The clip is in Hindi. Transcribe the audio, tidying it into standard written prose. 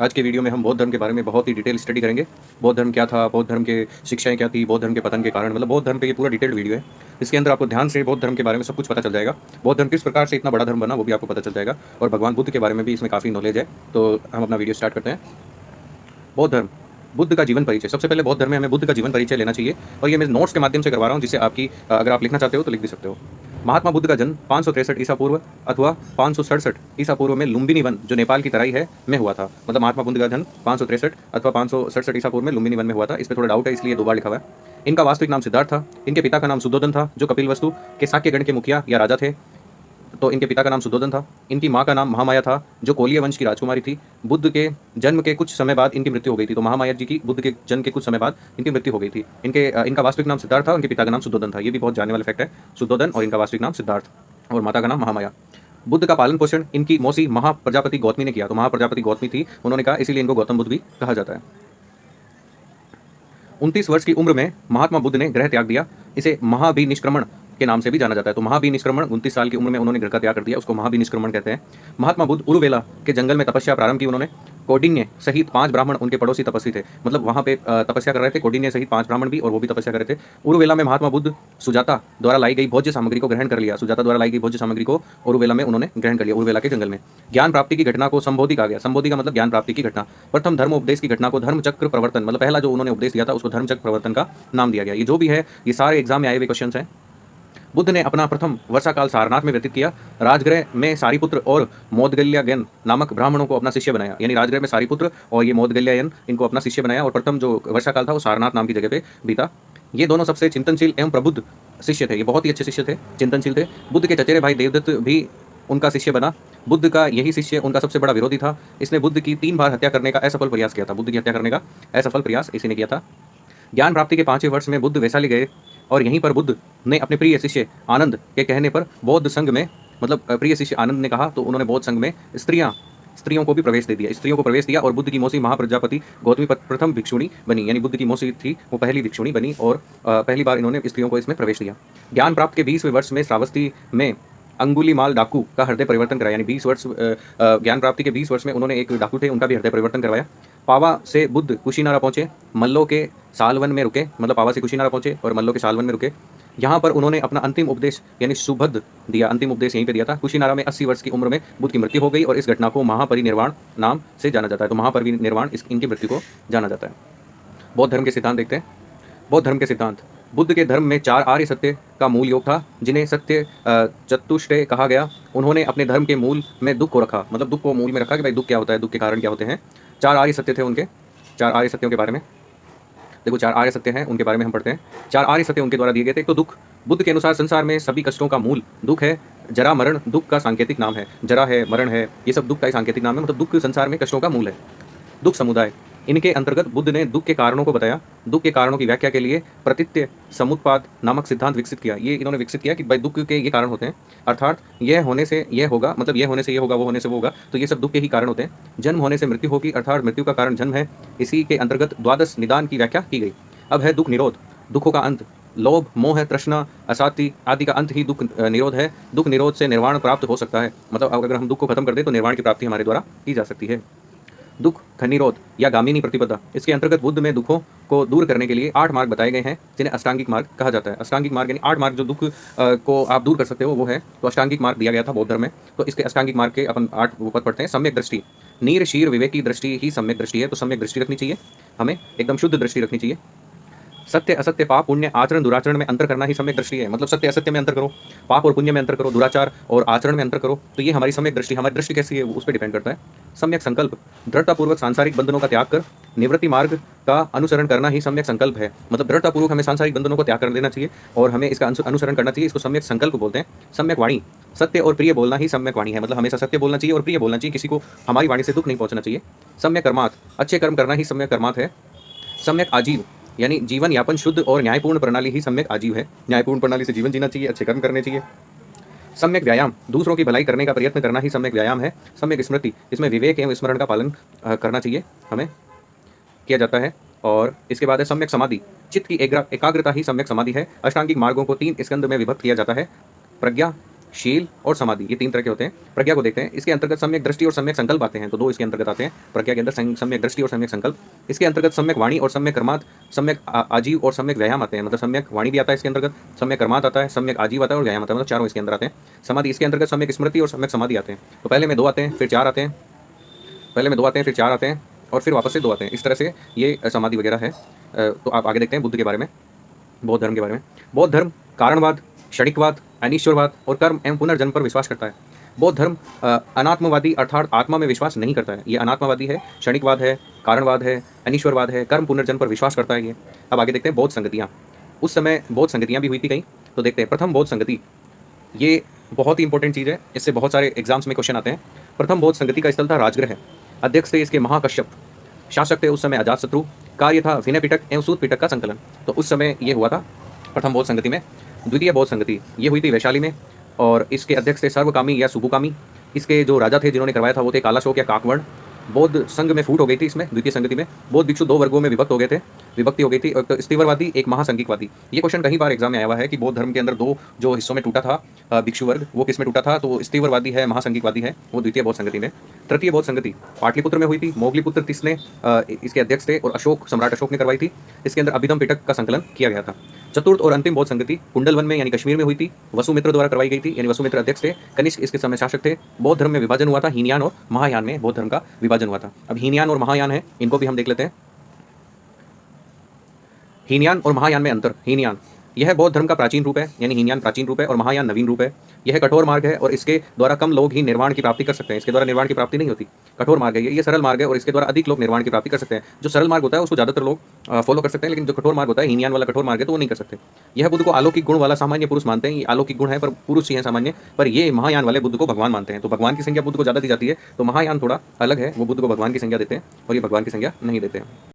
आज के वीडियो में हम बौद्ध धर्म के बारे में बहुत ही डिटेल स्टडी करेंगे। बौद्ध धर्म क्या था, बौद्ध धर्म के शिक्षाएँ क्या थी, बौद्ध धर्म के पतन के कारण, मतलब बौद्ध धर्म पे ये पूरा डिटेल्ड वीडियो है। इसके अंदर आपको ध्यान से बौद्ध धर्म के बारे में सब कुछ पता चल जाएगा। बौद्ध धर्म किस प्रकार से इतना बड़ा धर्म बना वो भी आपको पता चल जाएगा और भगवान बुद्ध के बारे में भी इसमें काफ़ी नॉलेज है। तो हम अपना वीडियो स्टार्ट करते हैं। बौद्ध धर्म, बुद्ध का जीवन परिचय। सबसे पहले बौद्ध धर्म में हमें बुद्ध का जीवन परिचय लेना चाहिए और ये मैं नोट्स के माध्यम से करवा रहा हूँ, जिससे आपकी अगर आप लिखना चाहते हो तो लिख भी सकते हो। महात्मा बुद्ध का जन्म 563 ईसा पूर्व अथवा 567 ईसा पूर्व में लुम्बिनी वन, जो नेपाल की तराई है, में हुआ था। मतलब महात्मा बुद्ध का जन्म 563 अथवा 567 ईसा पूर्व में लुम्बिनी वन में हुआ था। इस पर थोड़ा डाउट है, इसलिए 2 बार लिखा हुआ है। इनका वास्तविक नाम सिद्धार्थ था। इनके पिता का नाम सुद्धोधन था, जो कपिलवस्तु के शाक्य गण के मुखिया या राजा थे। तो इनके पिता का नाम सुद्धोधन था। इनकी माँ का नाम महामाया था, जो कोलिय वंश की राजकुमारी थी। बुद्ध के जन्म के कुछ समय बाद इनकी मृत्यु हो गई थी। तो महामाया जी की बुद्ध के जन्म के कुछ समय बाद इनकी मृत्यु हो गई थी। इनका वास्तविक नाम सिद्धार्थ था, उनके पिता का नाम सुद्धोधन था। ये भी बहुत जानने वाला फैक्ट है, सुद्धोधन और इनका वास्तविक नाम सिद्धार्थ और माता का नाम महामाया। बुद्ध का पालन पोषण इनकी मौसी महाप्रजापति गौतमी ने किया। तो महाप्रजापति गौतमी थी, उन्होंने कहा, इसीलिए इनको गौतम बुद्ध भी कहा जाता है। 29 वर्ष की उम्र में महात्मा बुद्ध ने गृह त्याग दिया। इसे महाभिनिष्क्रमण के नाम से भी जाना जाता है। तो महाभिनिष्क्रमण, 29 साल की उम्र में उन्होंने घर का त्याग कर दिया, उसको महाभिनिष्क्रमण कहते हैं। महात्मा बुद्ध उरुवेला के जंगल में तपस्या प्रारंभ की उन्होंने। कौंडिन्य सहित 5 ब्राह्मण उनके पड़ोसी तपस्वी थे। मतलब वहाँ पे तपस्या कर रहे थे कौंडिन्य सहित 5 ब्राह्मण भी, और वो भी तपस्या कर रहे थे। उरुवेला में महात्मा बुद्ध सुजाता द्वारा लाई गई भोज्य सामग्री को ग्रहण कर लिया। सुजाता द्वारा लाई गई भोज्य सामग्री को उरुवेला में उन्होंने ग्रहण कर लिया, उरुवेला के जंगल में। ज्ञान प्राप्ति की घटना को संबोधि कहा गया। संबोधि का मतलब ज्ञान प्राप्ति की घटना। प्रथम धर्म उपदेश की घटना को धर्म चक्र प्रवर्तन, मतलब पहला जो उन्होंने उपदेश दिया था उसको धर्म चक्र प्रवर्तन का नाम दिया गया। ये जो भी है, ये सारे एग्जाम में आए हुए क्वेश्चन हैं। बुद्ध ने अपना प्रथम वर्षाकाल सारनाथ में व्यतीत किया। राजगृह में सारिपुत्र और मोदगल्यायन नामक ब्राह्मणों को अपना शिष्य बनाया। यानी राजगृह में सारिपुत्र और ये मोदगल्यायन, इनको अपना शिष्य बनाया। और प्रथम जो वर्षाकाल था वो सारनाथ नाम की जगह पे बीता। ये दोनों सबसे चिंतनशील एवं प्रबुद्ध शिष्य थे। ये बहुत ही अच्छे शिष्य थे, चिंतनशील थे। बुद्ध के चचेरे भाई देवदत्त भी उनका शिष्य बना। बुद्ध का यही शिष्य उनका सबसे बड़ा विरोधी था। इसने बुद्ध की 3 बार हत्या करने का असफल प्रयास किया था। बुद्ध की हत्या करने का असफल प्रयास इसी ने किया था। ज्ञान प्राप्ति के 5वें वर्ष में बुद्ध वैशाली गए और यहीं पर बुद्ध ने अपने प्रिय शिष्य आनंद के कहने पर बौद्ध संघ में, मतलब प्रिय शिष्य आनंद ने कहा तो उन्होंने बौद्ध संघ में स्त्रियों को भी प्रवेश दे दिया, स्त्रियों को प्रवेश दिया। और बुद्ध की मौसी महाप्रजापति गौतमी प्रथम भिक्षुणी बनी। यानी बुद्ध की मौसी थी वो पहली भिक्षुणी बनी और पहली बार इन्होंने स्त्रियों को इसमें प्रवेश दिया। ज्ञान प्राप्त के 20वें वर्ष में श्रावस्ती में अंगुलीमाल डाकू का हृदय परिवर्तन कराया। यानी 20 वर्ष ज्ञान प्राप्ति के 20 वर्ष में उन्होंने एक डाकू थे, उनका भी हृदय परिवर्तन करवाया। पावा से बुद्ध कुशीनारा पहुंचे, मल्लों के सालवन में रुके। मतलब पावा से कुशीनारा पहुंचे और मल्लों के सालवन में रुके। यहाँ पर उन्होंने अपना अंतिम उपदेश यानी सुबद्ध दिया। अंतिम उपदेश यहीं पे दिया था। कुशीनारा में 80 वर्ष की उम्र में बुद्ध की मृत्यु हो गई और इस घटना को महापरिनिर्वाण नाम से जाना जाता है। तो महापरिनिर्वाण इनकी मृत्यु को जाना जाता है। बौद्ध धर्म के सिद्धांत देखते हैं। बौद्ध धर्म के सिद्धांत, बुद्ध के धर्म में 4 आर्य सत्य का मूल योग था, जिन्हें सत्य चतुष्टय कहा गया। उन्होंने अपने धर्म के मूल में दुख को रखा, मतलब दुख को मूल में रखा कि भाई दुख क्या होता है, दुख के कारण क्या होते हैं। 4 आर्य सत्य थे उनके। 4 आर्य सत्यों के बारे में देखो, 4 आर्य सत्य हैं, उनके बारे में हम पढ़ते हैं। 4 आर्य सत्य उनके द्वारा दिए गए थे। तो दुख, बुद्ध के अनुसार संसार में सभी कष्टों का मूल दुख है। जरा मरण दुख का सांकेतिक नाम है। जरा है, मरण है, ये सब दुख का सांकेतिक नाम है। मतलब दुख संसार में कष्टों का मूल है। दुख समुदाय, इनके अंतर्गत बुद्ध ने दुख के कारणों को बताया। दुख के कारणों की व्याख्या के लिए प्रतीत्य समुत्पाद नामक सिद्धांत विकसित किया। ये इन्होंने विकसित किया कि भाई दुख के ये कारण होते हैं, अर्थात यह होने से यह होगा, मतलब यह होने से यह होगा, वो होने से वो होगा, तो ये सब दुख के ही कारण होते हैं। जन्म होने से मृत्यु होगी, अर्थात मृत्यु का कारण जन्म है। इसी के अंतर्गत द्वादश निदान की व्याख्या की गई। अब है दुख निरोध, दुखों का अंत। लोभ, मोह, तृष्णा, अशांति आदि का अंत ही दुख निरोध है। दुख निरोध से निर्वाण प्राप्त हो सकता है। मतलब अगर हम दुख को खत्म कर दें तो निर्वाण की प्राप्ति हमारे द्वारा की जा सकती है। दुख खनिरोध या गामिनी प्रतिपदा, इसके अंतर्गत बुद्ध में दुखों को दूर करने के लिए 8 मार्ग बताए गए हैं, जिन्हें अष्टांगिक मार्ग कहा जाता है। अष्टांगिक मार्ग यानी 8 मार्ग जो दुख को आप दूर कर सकते हो वो है। तो अष्टांगिक मार्ग दिया गया था बौद्ध धर्म में। तो इसके अष्टांगिक मार्ग के अपन 8 पद पढ़ते हैं। सम्यक दृष्टि, नीर शीर विवेकी दृष्टि ही सम्यक दृष्टि है। तो सम्यक दृष्टि रखनी चाहिए, हमें एकदम शुद्ध दृष्टि रखनी चाहिए। सत्य असत्य, पाप पुण्य, आचरण दुराचरण में अंतर करना ही सम्यक दृष्टि है। मतलब सत्य असत्य में अंतर करो, पाप और पुण्य में अंतर करो, दुराचार और आचरण में अंतर करो। तो ये हमारी सम्यक दृष्टि, हमारी दृष्टि कैसी है उस पर डिपेंड करता है। सम्यक संकल्प, दृढ़तापूर्वक सांसारिक बंधनों का त्याग कर निवृत्ति मार्ग का अनुसरण करना ही सम्यक संकल्प है। मतलब दृढ़तापूर्वक हमें सांसारिक बंधनों को त्याग कर देना चाहिए और हमें इसका अनुसरण करना चाहिए। इसको सम्यक संकल्प बोलते हैं। सम्यक वाणी, सत्य और प्रिय बोलना ही सम्यक वाणी है। मतलब हमेशा सत्य बोलना चाहिए और प्रिय बोलना चाहिए, किसी को हमारी वाणी से दुख नहीं पहुंचना चाहिए। सम्यक कर्मार्थ, अच्छे कर्म करना ही सम्यक कर्मार्थ है। सम्यक आजीव, यानी जीवन यापन शुद्ध और न्यायपूर्ण प्रणाली ही सम्यक आजीव है। न्यायपूर्ण प्रणाली से जीवन जीना चाहिए, अच्छे कर्म करने चाहिए। सम्यक व्यायाम, दूसरों की भलाई करने का प्रयत्न करना ही सम्यक व्यायाम है। सम्यक स्मृति, इसमें विवेक एवं स्मरण का पालन करना चाहिए, हमें किया जाता है। और इसके बाद है सम्यक समाधि, चित्त की एकाग्रता ही सम्यक समाधि है। अष्टांगिक मार्गों को 3 स्कंद में विभक्त किया जाता है। प्रज्ञा, शील और समाधि, ये 3 तरह के होते हैं। प्रज्ञा को देखते हैं, इसके अंतर्गत सम्यक दृष्टि और सम्यक संकल्प आते हैं, तो 2 इसके अंतर्गत आते हैं प्रज्ञा के अंदर, सम्यक दृष्टि और सम्यक संकल्प। इसके अंतर्गत सम्यक वाणी और सम्यक कर्मात, सम्यक आजीव और सम्यक व्यायाम आते हैं, मतलब सम्यक वाणी भी आता है इसके अंतर्गत, सम्यक कर्मात आता है, सम्यक आजीव आता है और व्यायाम आता है, मतलब चारों इसके अंदर आते हैं। समाधि इसके अंतर्गत सम्यक स्मृति और सम्यक समाधि आते हैं। तो पहले में 2 आते हैं, फिर 4 आते हैं, पहले में 2 आते हैं, फिर 4 आते हैं और फिर वापस से 2 आते हैं। इस तरह से ये समाधि वगैरह है। तो आप आगे देखते हैं बुद्ध के बारे में, बौद्ध धर्म के बारे में। बौद्ध धर्म कारणवाद, क्षणिकवाद, अनिश्वरवाद और कर्म एवं पुनर्जन्म पर विश्वास करता है। बौद्ध धर्म अनात्मवादी अर्थात आत्मा में विश्वास नहीं करता है, ये अनात्मवादी है, क्षणिकवाद है, कारणवाद है, अनिश्वरवाद है, कर्म पुनर्जन्म पर विश्वास करता है ये। अब आगे देखते हैं बौद्ध संगतियाँ। उस समय बौद्ध संगतियाँ भी हुई थी कहीं, तो देखते हैं। प्रथम बौद्ध संगति, ये बहुत ही इंपॉर्टेंट चीज़ है, इससे बहुत सारे एग्जाम्स में क्वेश्चन आते हैं। प्रथम बौद्ध संगति का स्थल था राजगृह, अध्यक्ष थे इसके महाकश्यप, शासक थे उस समय अजातशत्रु, कार्य था विनय पिटक एवं सूत पिटक का संकलन। तो उस समय ये हुआ था प्रथम बौद्ध संगति में। द्वितीय बौद्ध संगति ये हुई थी वैशाली में, और इसके अध्यक्ष थे सर्वकामी या सुबुकामी। इसके जो राजा थे जिन्होंने करवाया था वो थे कालाशोक या काकवर्ण। बौद्ध संघ में फूट हो गई थी इसमें, द्वितीय संगति में बौद्ध भिक्षु 2 वर्गों में विभक्त हो गए थे, विभक्ति हो गई थी, एक स्तीवरवादी एक महासंघिकवादी। ये क्वेश्चन कई बार एग्जाम में आया हुआ है कि बौद्ध धर्म के अंदर 2 जो हिस्सों में टूटा था भिक्षु वर्ग, वो किस में टूटा था, तो स्तीवरवादी है, महासंघिकवादी है, वो द्वितीय बौद्ध संगति में। तृतीय बौद्ध संगति पाटलिपुत्र में हुई थी, मोगलीपुत्र तिसने इसके अध्यक्ष थे और अशोक सम्राट अशोक ने करवाई थी। इसके अंदर अभिधम पिटक का संकलन किया गया था। चतुर्थ और अंतिम बौद्ध संगति कुंडलवन में यानी कश्मीर में हुई थी, वसुमित्र द्वारा करवाई गई थी, यानी वसुमित्र अध्यक्ष थे, कनिष्क इसके समय शासक थे। बौद्ध धर्म में विभाजन हुआ था, हीनयान और महायान में बौद्ध धर्म का विभाजन हुआ था। अब हीनयान और महायान है, इनको भी हम देख लेते हैं। हीनयान और महायान में अंतर। हीनयान यह बौद्ध धर्म का प्राचीन रूप है, यानी हीनयान प्राचीन रूप है और महायान नवीन रूप है। यह कठोर मार्ग है और इसके द्वारा कम लोग ही निर्वाण की प्राप्ति कर सकते हैं, इसके द्वारा निर्वाण की प्राप्ति नहीं होती। कठोर मार्ग है ये सरल मार्ग है और इसके द्वारा अधिक लोग निर्वाण की प्राप्ति कर सकते हैं। जो सरल मार्ग होता है उसको ज़्यादातर लोग फॉलो कर सकते हैं, लेकिन जो कठोर मार्ग होता है, हीनयान वाला कठोर मार्ग है, तो वो नहीं कर सकते। यह बुद्ध को अलौकिक गुण वाला सामान्य पुरुष मानते हैं, ये अलौकिक गुण है पर पुरुष ही है सामान्य, पर ये महायान वाले बुद्ध को भगवान मानते हैं। तो भगवान की संज्ञा बुद्ध को ज़्यादा दी जाती है, तो महायान थोड़ा अलग है, वो बुद्ध को भगवान की संज्ञा देते हैं और ये भगवान की संज्ञा नहीं देते हैं।